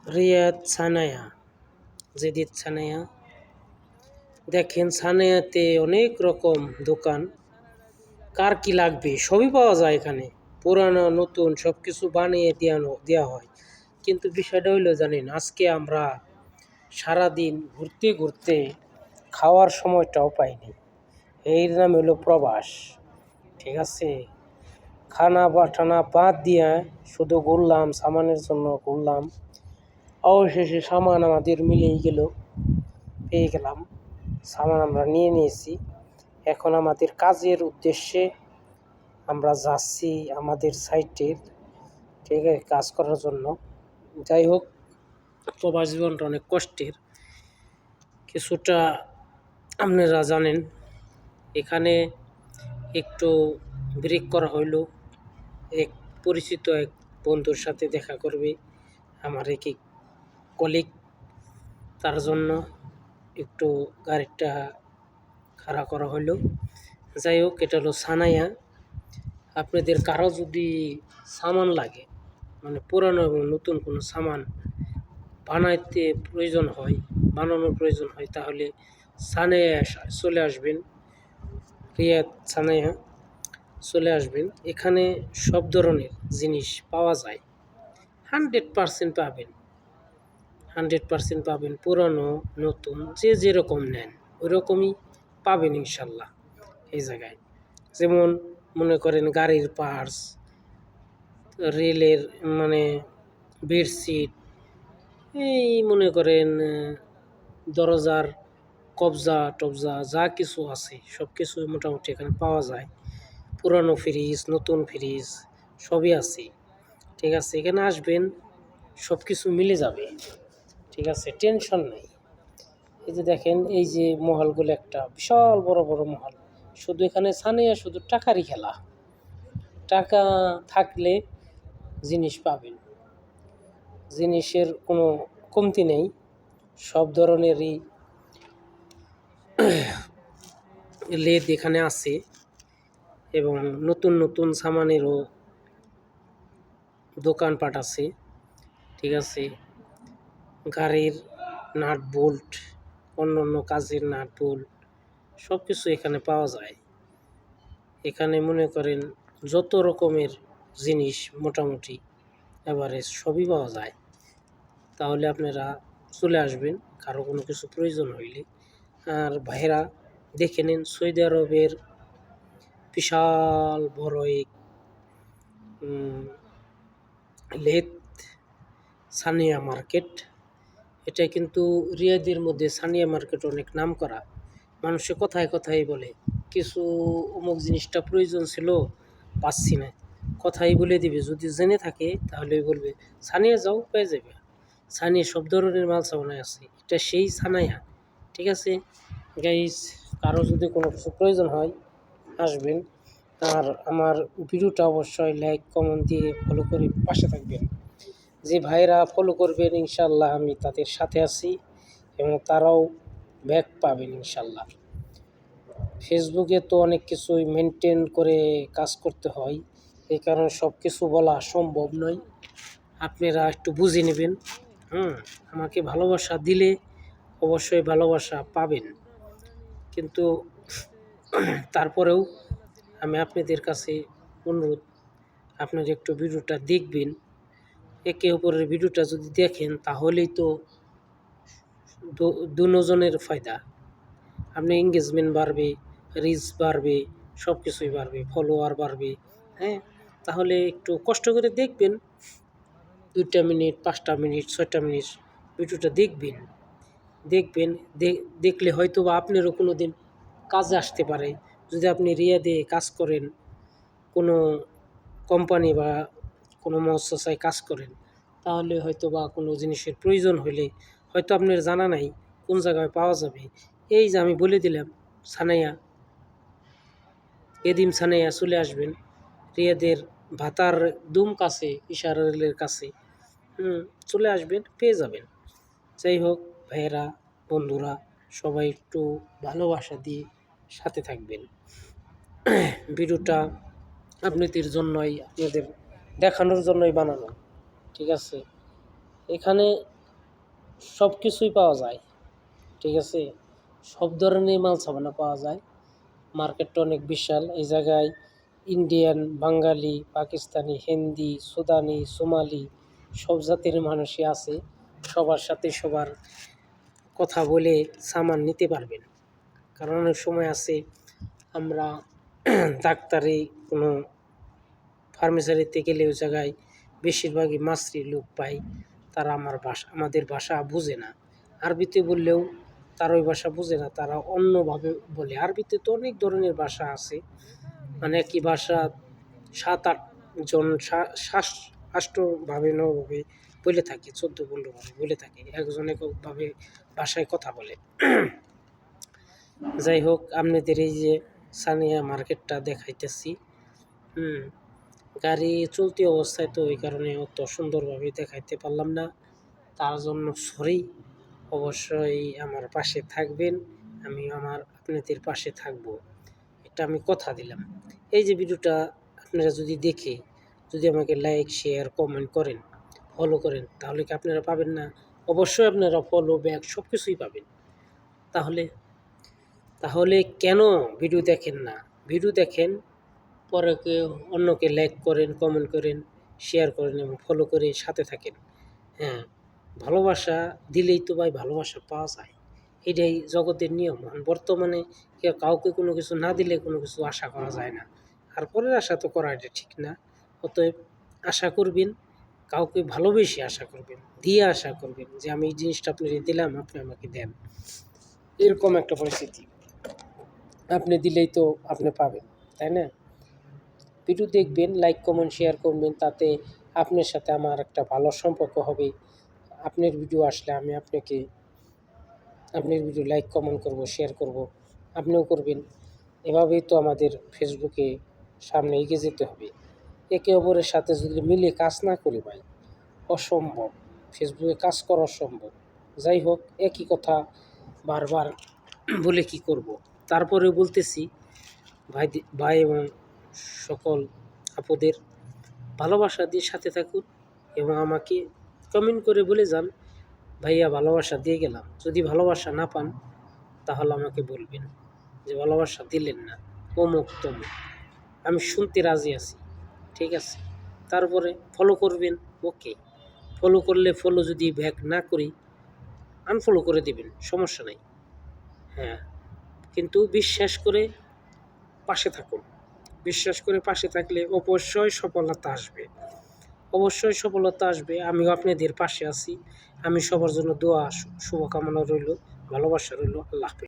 রিয়াদ সানায়া, জেদিদ সানায়া। দেখেন সানায়াতে অনেক রকম দোকান, কার কি লাগবে সবই পাওয়া যায় এখানে। পুরানো নতুন সব কিছু বানিয়ে দেওয়া হয়। কিন্তু বিষয়টা হইলো জানেন, আজকে আমরা সারাদিন ঘুরতে ঘুরতে খাওয়ার সময়টাও পাইনি। এর নাম হলো প্রবাস। ঠিক আছে, খানা বা টানা বাদ দিয়ে শুধু ঘুরলাম, সামানের জন্য ঘুরলাম। অবশেষে সামান আমাদের মিলেই গেল, পেয়ে গেলাম সামান, আমরা নিয়ে নিয়েছি। এখন আমাদের কাজের উদ্দেশ্যে আমরা যাচ্ছি আমাদের সাইটের, ঠিক আছে, কাজ করার জন্য। যাই হোক, প্রবাস জীবনটা অনেক কষ্টের, কিছুটা আপনারা জানেন। এখানে একটু ব্রেক করা হইল, এক পরিচিত এক বন্ধুর সাথে দেখা করবে আমার এক কলিগ, তার জন্য একটু গাড়িটা খাড়া করা হলো। যাই হোক, এটা হলো সানায়া। আপনাদের কারো যদি সামান লাগে, মানে পুরানো এবং নতুন কোনো সামান বানানোর প্রয়োজন হয়, তাহলে সানায়া চলে আসবেন, রিয়াদ সানায়া চলে আসবেন। এখানে সব ধরনের জিনিস পাওয়া যায়, 100% পাবেন, 100% পাবেন। পুরানো নতুন যে যেরকম নেন ওই রকমই পাবেন ইনশাল্লাহ এই জায়গায়। যেমন মনে করেন গাড়ির পার্টস, রেলের মানে বেডশিট, এই মনে করেন দরজার কবজা টবজা যা কিছু আছে সব কিছু মোটামুটি এখানে পাওয়া যায়। পুরানো ফ্রিজ, নতুন ফ্রিজ সবই আছে। ঠিক আছে, এখানে আসবেন, সব কিছু মিলে যাবে। ঠিক আছে, টেনশন নেই। এই যে দেখেন, এই যে মহলগুলো একটা বিশাল বড় বড় মহল। শুধু এখানে সানিয়া শুধু টাকারই খেলা, টাকা থাকলে জিনিস পাবেন, জিনিসের কোনো কমতি নেই, সব ধরনেরই লেদ এখানে আছে। এবং নতুন নতুন সামানেরও দোকানপাট আছে। ঠিক আছে, গাড়ির নাট বোল্ট, অন্য অন্য কাজের নাট বোল্ট সব কিছু এখানে পাওয়া যায়। এখানে মনে করেন যত রকমের জিনিস মোটামুটি এভারেজ সবই পাওয়া যায়। তাহলে আপনারা চলে আসবেন কারো কোনো কিছু প্রয়োজন হইলে। আর ভাইরা দেখে নিন, সৌদি আরবের বিশাল বড় এক লেদ সানিয়া মার্কেট। এটা কিন্তু রিয়াদের মধ্যে সানিয়া মার্কেট অনেক নাম করা। মানুষে কথায় কথায় বলে কিছু অমুক জিনিসটা প্রয়োজন ছিল, পাচ্ছি না, কথাই বলে দিবে। যদি জেনে থাকে তাহলে বলবে সানিয়া যাও, পেয়ে যাবে। সানিয়া সব ধরনের মাল সামানায় আছে, এটা সেই সানায়া। ঠিক আছে গাইস, কারো যদি কোনো কিছু প্রয়োজন হয় আসবেন। আর আমার ভিডিওটা অবশ্যই লাইক কমেন্ট দিয়ে ফলো করে পাশে থাকবেন। যে ভাইরা ফলো করবেন ইনশাল্লাহ আমি তাদের সাথে আছি এবং তারাও ব্যাক পাবেন ইনশাল্লাহ। ফেসবুকে তো অনেক কিছুই মেনটেন করে কাজ করতে হয়, এই কারণে সব কিছু বলা সম্ভব নয়। আপনারা একটু বুঝে নেবেন। আমাকে ভালোবাসা দিলে অবশ্যই ভালোবাসা পাবেন, কিন্তু তারপরেও আমি আপনাদের কাছে অনুরোধ, আপনারা একটু ভিডিওটা দেখবেন। একে অপরের ভিডিওটা যদি দেখেন তাহলেই তো দুজনের ফায়দা। আপনি এঙ্গেজমেন্ট বাড়বে, রিচ বাড়বে, সব কিছুই বাড়বে, ফলোয়ার বাড়বে। হ্যাঁ, তাহলে একটু কষ্ট করে দেখবেন, 2টা মিনিট 5টা মিনিট 6টা মিনিট ভিডিওটা দেখবেন। দেখলে হয়তো বা আপনারও কোনো দিন কাজে আসতে পারে। যদি আপনি রিয়াদে কাজ করেন, কোনো কোম্পানি বা কোনো মৎস্যসায় কাজ করেন, তাহলে হয়তো বা কোনো জিনিসের প্রয়োজন হলে হয়তো আপনার জানা নাই কোন জায়গায় পাওয়া যাবে। এই যে আমি বলে দিলাম সানায়া, এদিম সানায়া চলে আসবেন রিয়াদের ভাতার দুম কাছে, ইশারা রেলের কাছে। চলে আসবেন, পেয়ে যাবেন। যাই হোক ভাইয়েরা, বন্ধুরা সবাই একটু ভালোবাসা দিয়ে সাথে থাকবেন। ভিডিওটা আপনাদের জন্যই, আপনাদের দেখানোর জন্যই বানানো। ঠিক আছে, এখানে সব কিছুই পাওয়া যায়, ঠিক আছে? সব ধরনের মাল সাবানা পাওয়া যায়। মার্কেটটা অনেক বিশাল। এই জায়গায় ইন্ডিয়ান, বাঙালি, পাকিস্তানি, হিন্দি, সুদানি, সোমালি সব জাতির মানুষই আছে। সবার সাথে সবার কথা বলে সামান নিতে পারবেন। কারণ অনেক সময় আছে আমরা ডাক্তারি কোনো ফার্মেসিতে গেলে ওই জায়গায় বেশিরভাগই মাছরি লোক পাই, তারা আমাদের ভাষা বুঝে না। আরবিতে বললেও তারা ওই ভাষা বুঝে না, তারা অন্যভাবে বলে। আরবিতে তো অনেক ধরনের ভাষা আছে, মানে একই ভাষা 7-8 জন 8ভাবে 9ভাবে বলে থাকে, 14-15ভাবে বলে থাকে, একজন এককভাবে ভাষায় কথা বলে। যাই হোক, আপনাদের এই যে সানিয়া মার্কেটটা দেখাইতেছি, গাড়ি চলতি অবস্থায় তো ওই কারণে অত সুন্দরভাবে দেখাইতে পারলাম না, তার জন্য সরি। অবশ্যই আমার পাশে থাকবেন, আমি আপনাদের পাশে থাকব, এটা আমি কথা দিলাম। এই যে ভিডিওটা আপনারা যদি আমাকে লাইক, শেয়ার, কমেন্ট করেন, ফলো করেন, তাহলে কি আপনারা পাবেন না? অবশ্যই আপনারা ফলো, ব্যাক সব কিছুই পাবেন। তাহলে কেন ভিডিও দেখেন না? ভিডিও দেখেন, পরে অন্যকে লাইক করেন, কমেন্ট করেন, শেয়ার করেন এবং ফলো করে সাথে থাকেন। হ্যাঁ, ভালোবাসা দিলেই তো ভাই ভালোবাসা পাওয়া যায়, এটাই জগতের নিয়ম। বর্তমানে কাউকে কোনো কিছু না দিলে কোনো কিছু আশা করা যায় না, আর পরের আশা তো করা এটা ঠিক না। অতএব আশা করবেন, কাউকে ভালোবেসে আশা করবেন, দিয়ে আশা করবেন যে আমি এই জিনিসটা আপনাকে দিলাম, আপনি আমাকে দেন। এরকম একটা পরিস্থিতি, আপনি দিলেই তো আপনি পাবেন, তাই না? ভিডিও দেখবেন, লাইক, কমেন্ট, শেয়ার করবেন, তাতে আপনার সাথে আমার একটা ভালো সম্পর্ক হবে। আপনার ভিডিও আসলে আমি আপনার ভিডিও লাইক, কমেন্ট করব, শেয়ার করব, আপনিও করবেন। এভাবেই তো আমাদের ফেসবুকে সামনে এগিয়ে যেতে হবে। একে অপরের সাথে যদি মিলে কাজ না করি ভাই, অসম্ভব, ফেসবুকে কাজ করা অসম্ভব। যাই হোক, একই কথা বারবার বলে কি করব। তারপরেও বলতেছি, ভাই এবং সকল আপুদের ভালোবাসা দিয়ে সাথে থাকুন এবং আমাকে কমেন্ট করে বলে যান, ভাইয়া ভালোবাসা দিয়ে গেলাম। যদি ভালোবাসা না পান তাহলে আমাকে বলবেন যে ভালোবাসা দিলেন না, অমুক তমুক, আমি শুনতে রাজি আছি, ঠিক আছে? তারপরে ফলো করবেন, ওকে। ফলো করলে ফলো যদি ব্যাক না করি, আনফলো করে দিবেন, সমস্যা নাই। হ্যাঁ, কিন্তু বিশ্বাস করে পাশে থাকুন। বিশ্বাস করে পাশে থাকলে অবশ্যই সফলতা আসবে, অবশ্যই সফলতা আসবে। আমিও আপনাদের পাশে আছি। আমি সবার জন্য দোয়া, শুভকামনা রইল, ভালোবাসা রইল। আল্লাহ হাফেজ।